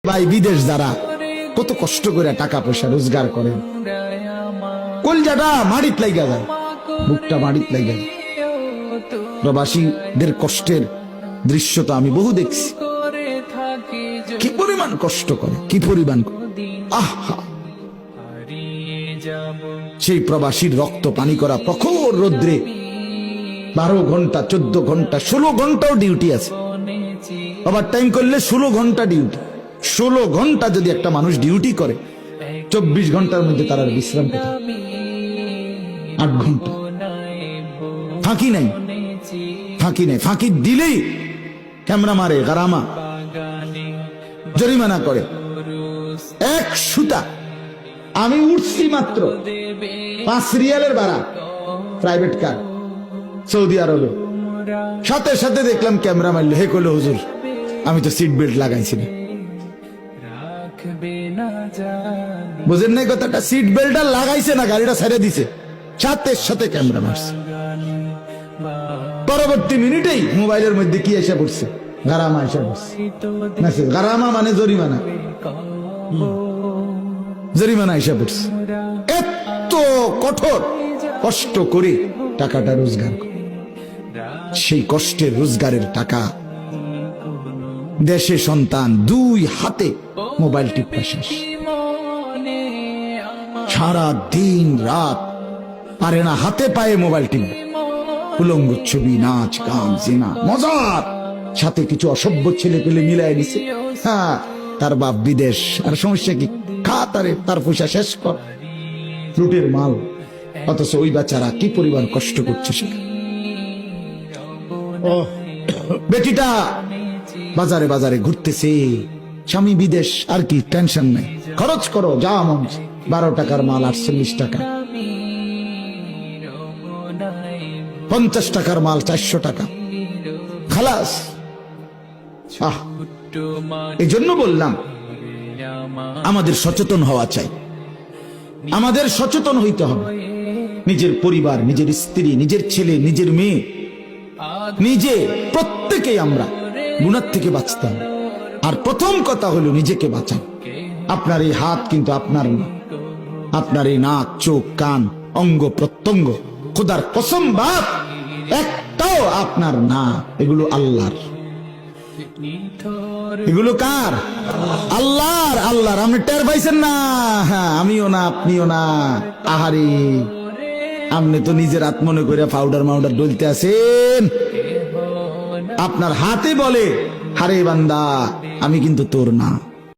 ভাই বিদেশ যারা কত কষ্ট করে টাকা পয়সা রোজগার করেন, কলজাটা মাড়িত লাইগা যায়, বুকটা মাড়িত লাইগা যায়। প্রবাসীদের কষ্টের দৃশ্য তো আমি বহু দেখছি, কি পরিমাণ কষ্ট করে, কি পরিমাণ আহা। সেই প্রবাসীর রক্ত পানি করা প্রখর রোদ্রে 12 ঘন্টা 14 ঘন্টা 16 ঘন্টাও ডিউটি আছে, ওভার টাইম করলে 16 ঘন্টা ডিউটি। 16 ঘন্টা যদি একটা মানুষ ডিউটি করে, 24 ঘন্টার মধ্যে তার বিশ্রাম কোথায়? 8 ঘন্টা ফাঁকি নাই, ফাঁকি নাই। ফাঁকি দিলেই ক্যামেরা মারে, গারামা, জরিমানা করে। এক সুতা আমি উঠছি মাত্র 5 রিয়ালের ভাড়া, প্রাইভেট কার, সৌদি আরবে। সাথে সাথে দেখলাম ক্যামেরা মারলো, হে কইলো হুজুর আমি তো সিট বেল্ট লাগাইছি না। বুঝেন নাই কথাটা? সিট বেল্টটা লাগাইছে না, গাড়িটা ছেড়ে দিছে, সাথে সাথে ক্যামেরা মারছে। পরবর্তী মিনিটেই মোবাইলের মধ্যে কি এসে পড়ছে? গারামা এসে পড়ছে। গারামা মানে জরিমানা, জরিমানা এসে পড়ছে। এত কঠোর কষ্ট করে টাকাটা রোজগার করে, সেই কষ্টের রোজগারের টাকা দেশে সন্তান 2 হাতে মোবাইল টিপা শেষ, সারা দিন রাত পারে না হাতে পায়ে মোবাইল টিপে, উলঙ্গ ছবি, নাচ গান, জিনা, মজার সাথে কিছু অসভ্য ছেলে পেলে মিলাই দিছে। হ্যাঁ, তার বাপ বিদেশ, আর সমস্যা কি? খা তারে, তার পয়সা শেষ কর, লুটের মাল। অথচ ওই বাচ্চারা কি পরিমাণ কষ্ট করছে সেখানে। বেটিটা বাজারে বাজারে ঘুরতেছে, স্বামী বিদেশ, আর কি টেনশন নাই, খরচ করো যা মন। 12 টাকার মাল 48 টাকা, 50 টাকার মাল 400 টাকা, খালাস। এই জন্য বললাম আমাদের সচেতন হওয়া চাই, আমাদের সচেতন হইতে হবে। নিজের পরিবার, নিজের স্ত্রী, নিজের ছেলে, নিজের মেয়ে, নিজে প্রত্যেকেই আমরা গুনাহ থেকে বাঁচতে হবে। আর প্রথম কথা হলো নিজেকে বাঁচান। আপনার এই হাত কিন্তু আপনার না, আপনার এই নাক, চোখ, কান, অঙ্গ প্রত্যঙ্গ, খোদার কসম বাপ একটাও আপনার না, এগুলো আল্লাহর। এগুলো কার? আল্লাহর। আল্লাহর। আপনি টের পাইছেন না? হ্যাঁ, আমিও না, আপনিও না। আহারে, আপনি তো নিজের হাত মনে করে পাউডার মাউডার ডলতে আছেন। আপনার হাতে বলে, হারে বান্দা আমি কিন্তু তোর না।